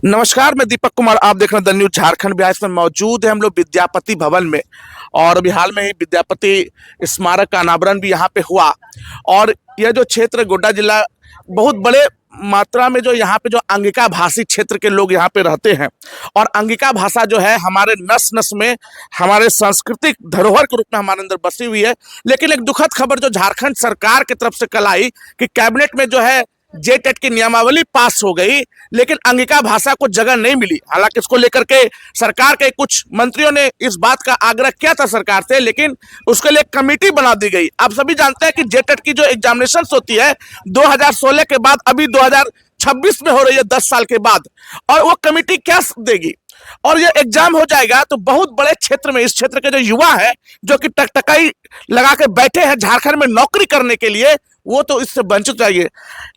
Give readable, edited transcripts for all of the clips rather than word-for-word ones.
नमस्कार, मैं दीपक कुमार। आप देख रहे हैं द न्यूज झारखंड बिहार। इसमें मौजूद है हम लोग विद्यापति भवन में, और अभी हाल में ही विद्यापति स्मारक का अनावरण भी यहाँ पे हुआ। और यह जो क्षेत्र गोड्डा जिला, बहुत बड़े मात्रा में जो यहाँ पे जो अंगिका भाषी क्षेत्र के लोग यहाँ पे रहते हैं, और अंगिका भाषा जो है हमारे नस नस में, हमारे सांस्कृतिक धरोहर के रूप में हमारे अंदर बसी हुई है। लेकिन एक दुखद खबर जो झारखंड सरकार की तरफ से कल आई कि कैबिनेट में जो है जेटेट की नियमावली पास हो गई, लेकिन अंगिका भाषा को जगह नहीं मिली। हालांकि इसको लेकर के सरकार के कुछ मंत्रियों ने इस बात का आग्रह किया था सरकार से, लेकिन उसके लिए कमेटी बना दी गई। आप सभी जानते हैं कि जेटेट की जो एग्जामिनेशन होती है 2016 के बाद अभी 2026 में हो रही है, 10 साल के बाद। और वो कमेटी क्या देगी और ये एग्जाम हो जाएगा तो बहुत बड़े क्षेत्र में, इस क्षेत्र के जो युवा है जो कि टकटकाई लगा के बैठे हैं झारखंड में नौकरी करने के लिए, वो तो इससे वंचित चाहिए।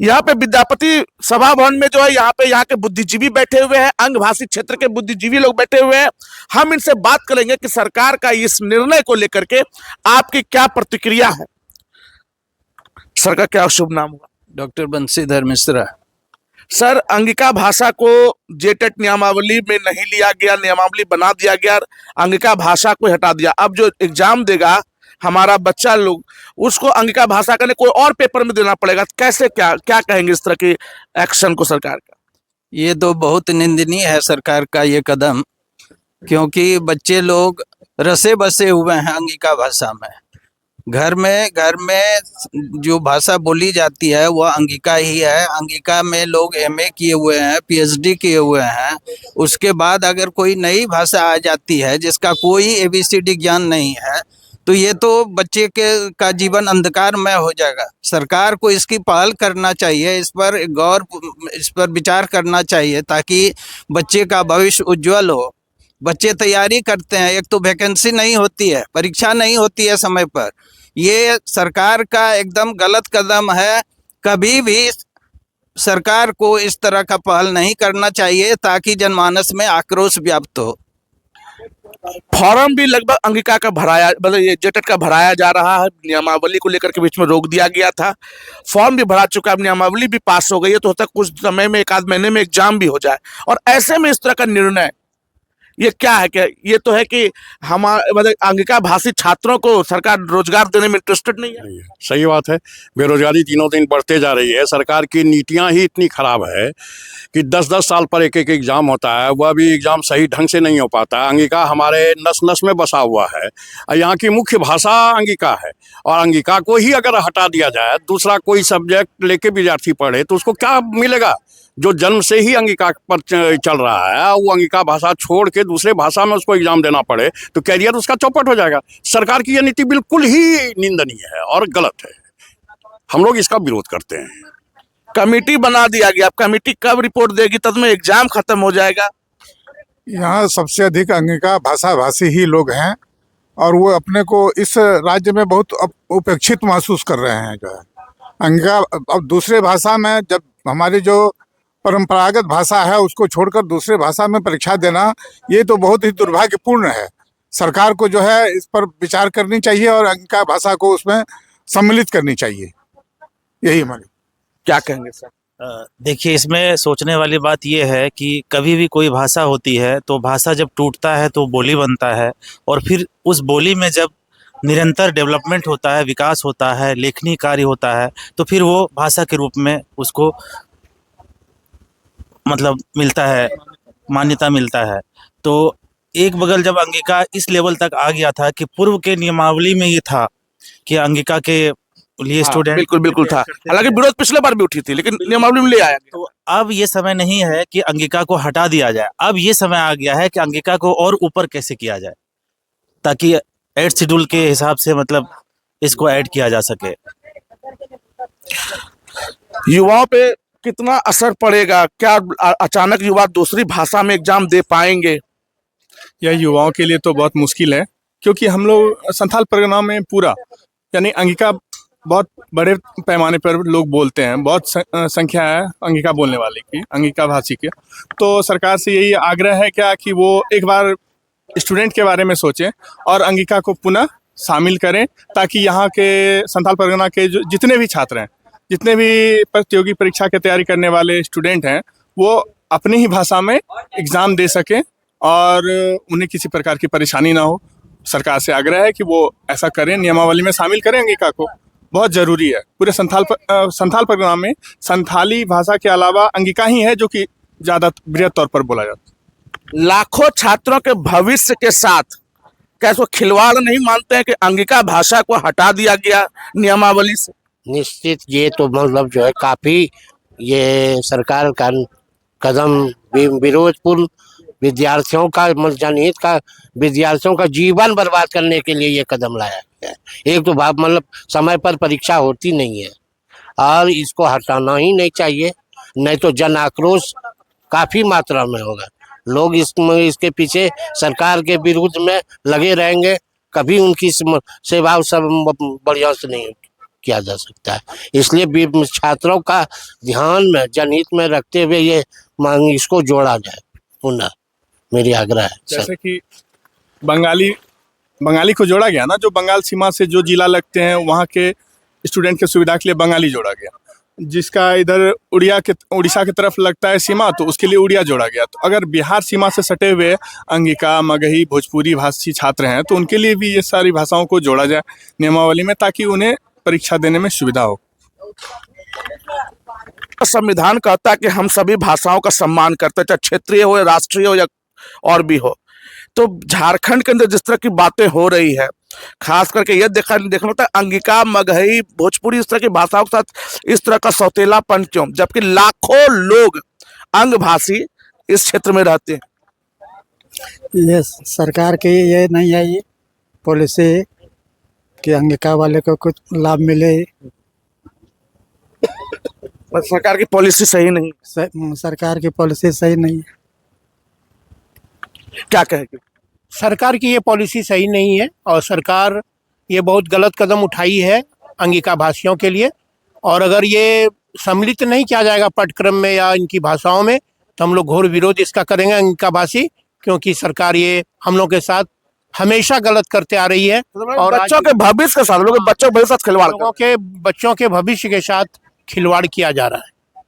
यहाँ पे विद्यापति सभा भवन में जो है यहाँ के बुद्धिजीवी बैठे हुए हैं, अंगभाषी क्षेत्र के बुद्धिजीवी लोग बैठे हुए हैं। हम इनसे बात करेंगे कि सरकार का इस निर्णय को लेकर के आपकी क्या प्रतिक्रिया है। सर का क्या शुभ नाम हुआ? डॉक्टर बंशीधर मिश्रा। सर, अंगिका भाषा को जेटेट नियमावली में नहीं लिया गया, नियमावली बना दिया गया, अंगिका भाषा को हटा दिया। अब जो एग्जाम देगा हमारा बच्चा लोग, उसको अंगिका भाषा का कोई और पेपर में देना पड़ेगा। कैसे, क्या क्या कहेंगे इस तरह के एक्शन को सरकार का? ये तो बहुत निंदनीय है सरकार का ये कदम, क्योंकि बच्चे लोग रसे बसे हुए हैं अंगिका भाषा में। घर में जो भाषा बोली जाती है वह अंगिका ही है। अंगिका में लोग एमए किए हुए हैं, पीएचडी किए हुए हैं। उसके बाद अगर कोई नई भाषा आ जाती है जिसका कोई एबीसीडी ज्ञान नहीं है, तो ये तो बच्चे का जीवन अंधकारमय हो जाएगा। सरकार को इसकी पहल करना चाहिए, इस पर विचार करना चाहिए, ताकि बच्चे का भविष्य उज्जवल हो। बच्चे तैयारी करते हैं, एक तो वैकेंसी नहीं होती है, परीक्षा नहीं होती है समय पर। ये सरकार का एकदम गलत कदम है। कभी भी सरकार को इस तरह का पहल नहीं करना चाहिए, ताकि जनमानस में आक्रोश व्याप्त हो। फॉर्म भी लगभग अंगिका का भराया, मतलब ये जेटेट का भराया जा रहा है। नियमावली को लेकर के बीच में रोक दिया गया था, फॉर्म भी भरा चुका है, नियमावली भी पास हो गई है। तो होता कुछ समय में, एक आध महीने में एग्जाम भी हो जाए। और ऐसे में इस तरह का निर्णय, ये क्या है? क्या ये तो है कि हमारे मतलब अंगिका भाषी छात्रों को सरकार रोजगार देने में इंटरेस्टेड नहीं है? सही बात है। बेरोजगारी दिनों दिन बढ़ते जा रही है। सरकार की नीतियां ही इतनी खराब है कि 10-10 साल पर एक एग्जाम होता है, वह भी एग्जाम सही ढंग से नहीं हो पाता। अंगिका हमारे नस नस में बसा हुआ है। यहाँ की मुख्य भाषा अंगिका है, और अंगिका को ही अगर हटा दिया जाए, दूसरा कोई सब्जेक्ट लेके विद्यार्थी पढ़े तो उसको क्या मिलेगा? जो जन्म से ही अंगिका पर चल रहा है, वो अंगिका भाषा छोड़ के दूसरे भाषा में उसको एग्जाम देना पड़े तो कैरियर उसका चौपट हो जाएगा। सरकार की यह नीति बिल्कुल ही निंदनीय है और गलत है। हम लोग इसका विरोध करते हैं। कमेटी बना दिया गया, अब कमेटी कब रिपोर्ट देगी? तब में एग्जाम खत्म हो जाएगा। यहाँ सबसे अधिक अंगिका भाषा भाषी ही लोग हैं, और वो अपने को इस राज्य में बहुत उपेक्षित महसूस कर रहे हैं। जो है अंगिका, अब दूसरे भाषा में, जब हमारी जो परंपरागत भाषा है उसको छोड़कर दूसरे भाषा में परीक्षा देना, ये तो बहुत ही दुर्भाग्यपूर्ण है। सरकार को जो है इस पर विचार करनी चाहिए और अंगिका भाषा को उसमें सम्मिलित करनी चाहिए। यही हमारी। क्या कहेंगे सर? देखिए, इसमें सोचने वाली बात यह है कि कभी भी कोई भाषा होती है तो भाषा जब टूटता है तो बोली बनता है, और फिर उस बोली में जब निरंतर डेवलपमेंट होता है, विकास होता है, लेखनी कार्य होता है, तो फिर वो भाषा के रूप में उसको मतलब मिलता है, मान्यता मिलता है। तो एक बगल जब अंगिका इस लेवल तक आ गया था कि पूर्व के नियमावली में ये था कि अंगिका के लिए स्टूडेंट बिल्कुल था। हालांकि विरोध पिछले बार भी उठी थी, लेकिन नियमावली में ले आया। तो अब ये समय नहीं है कि अंगिका को हटा दिया जाए। अब ये समय आ गया है कि अंगिका को और ऊपर कैसे किया जाए, ताकि 8 शेड्यूल के हिसाब से मतलब इसको ऐड किया जा सके। युवाओं पे कितना असर पड़ेगा? क्या अचानक युवा दूसरी भाषा में एग्जाम दे पाएंगे? यह युवाओं के लिए तो बहुत मुश्किल है, क्योंकि हम लोग संथाल परगना में पूरा, यानी अंगिका बहुत बड़े पैमाने पर लोग बोलते हैं। बहुत संख्या है अंगिका बोलने वाले की, अंगिका भाषी के। तो सरकार से यही आग्रह है क्या कि वो एक बार स्टूडेंट के बारे में सोचें और अंगिका को पुनः शामिल करें, ताकि यहाँ के संथाल परगना के जो जितने भी छात्र हैं, जितने भी प्रतियोगी परीक्षा की तैयारी करने वाले स्टूडेंट हैं, वो अपनी ही भाषा में एग्ज़ाम दे सकें और उन्हें किसी प्रकार की परेशानी ना हो। सरकार से आग्रह है कि वो ऐसा करें, नियमावली में शामिल करें अंगिका को, बहुत ज़रूरी है। पूरे संथाल परगना में संथाली भाषा के अलावा अंगिका ही है जो कि ज़्यादा बृहद तौर पर बोला जाता है। लाखों छात्रों के भविष्य के साथ क्या इसको खिलवाड़ नहीं मानते हैं कि अंगिका भाषा को हटा दिया गया नियमावली से? निश्चित ये तो मतलब जो है काफी ये सरकार का कदम विरोधपूर्ण विद्यार्थियों का जनहित का विद्यार्थियों का जीवन बर्बाद करने के लिए ये कदम लाया गया है। एक तो मतलब समय पर परीक्षा होती नहीं है और इसको हटाना ही नहीं चाहिए, नहीं तो जन आक्रोश काफी मात्रा में होगा। लोग इसके पीछे सरकार के विरुद्ध में लगे रहेंगे, कभी उनकी सेवा सब बढ़िया से नहीं किया जा सकता है। इसलिए छात्रों का ध्यान में जनहित में रखते हुए ये इसको जोड़ा जाए पुनः, मेरी आग्रह है। जैसे कि बंगाली को जोड़ा गया ना, जो बंगाल सीमा से जो जिला लगते हैं वहाँ के स्टूडेंट के सुविधा के लिए बंगाली जोड़ा गया। जिसका इधर उड़ीसा की तरफ लगता है सीमा, तो उसके लिए उड़िया जोड़ा गया। तो अगर बिहार सीमा से सटे हुए अंगिका, मगही, भोजपुरी भाषी छात्र हैं तो उनके लिए भी ये सारी भाषाओं को जोड़ा जाए नियमावली में, ताकि उन्हें परीक्षा देने में सुविधा हो। संविधान कहता है कि हम सभी भाषाओं का सम्मान करते हैं, चाहे क्षेत्रीय हो या राष्ट्रीय हो या और भी हो। तो झारखंड के अंदर जिस तरह की बातें हो रही है, खास करके ये देखना होता है अंगिका, मगही, भोजपुरी इस तरह की भाषाओं के साथ इस तरह का सौतेलापन क्यों, जबकि लाखों लोग अंगभाषी इस क्षेत्र में रहते हैं। ये सरकार की ये नहीं है ये पॉलिसी कि अंगिका वाले को कुछ लाभ मिले। सरकार की पॉलिसी सही नहीं, सरकार की पॉलिसी सही नहीं है। क्या कहेंगे? सरकार की ये पॉलिसी सही नहीं है और सरकार ये बहुत गलत कदम उठाई है अंगिका भाषियों के लिए। और अगर ये सम्मिलित नहीं किया जाएगा पाठ्यक्रम में या इनकी भाषाओं में, तो हम लोग घोर विरोध इसका करेंगे अंगिका भाषी, क्योंकि सरकार ये हम लोग के साथ हमेशा गलत करते आ रही है। और बच्चों के भविष्य के साथ, लोगों के बच्चों के भविष्य के साथ खिलवाड़, लोगों के बच्चों के भविष्य के साथ खिलवाड़ किया जा रहा है।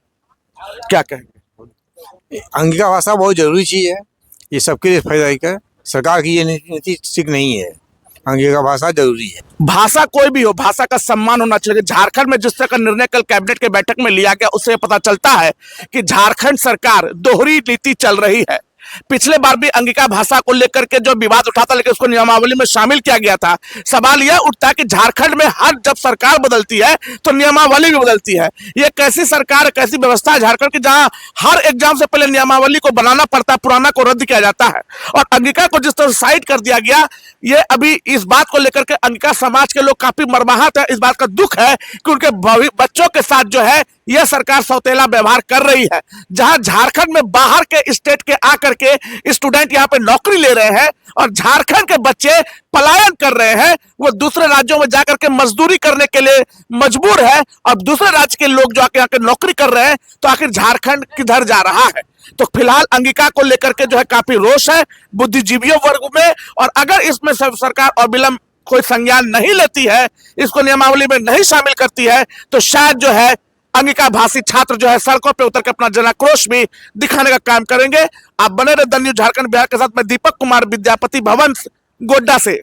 क्या कहेंगे? अंगिका भाषा बहुत जरूरी चीज है, ये सबके लिए फायदा का। सरकार की ये नीति ठीक नहीं है, अंगिका भाषा जरूरी है। भाषा कोई भी हो, भाषा का सम्मान होना चाहिए। झारखंड में जिस तरह का निर्णय कल कैबिनेट के बैठक में लिया गया, उससे पता चलता है कि झारखंड सरकार दोहरी नीति चल रही है। पिछले बार भी अंगिका भाषा को लेकर के जो विवाद उठा था, लेकिन उसको नियमावली में शामिल किया गया था। सवाल यह उठता है कि झारखंड में हर जब सरकार बदलती है तो नियमावली भी बदलती है। ये कैसी सरकार, कैसी व्यवस्था है झारखंड की, जहां हर एग्जाम से पहले नियमावली को बनाना पड़ता है, पुराना को रद्द किया जाता है। और अंगिका को जिस तरह साइड कर दिया गया, ये अभी इस बात को लेकर के अंगिका समाज के लोग काफी मर्माहत है। इस बात का दुख है कि उनके बच्चों के साथ जो है यह सरकार सौतेला व्यवहार कर रही है। जहां झारखंड में बाहर के स्टेट के आकर के स्टूडेंट यहां पे नौकरी ले रहे हैं और झारखंड के बच्चे पलायन कर रहे हैं, वो दूसरे राज्यों में जाकर के मजदूरी करने के लिए मजबूर है। और दूसरे राज्य के लोग जो आके नौकरी कर रहे हैं, तो आखिर झारखंड किधर जा रहा है? तो फिलहाल अंगिका को लेकर के जो है काफी रोष है बुद्धिजीवियों वर्ग में। और अगर इसमें सरकार और विलंब कोई संज्ञान नहीं लेती है, इसको नियमावली में नहीं शामिल करती है, तो शायद जो है अंगिका भाषी छात्र जो है सड़कों पे उतर के अपना जनाक्रोश भी दिखाने का काम करेंगे। आप बने रहे द न्यूज़ झारखंड बिहार के साथ। मैं दीपक कुमार, विद्यापति भवन गोड्डा से।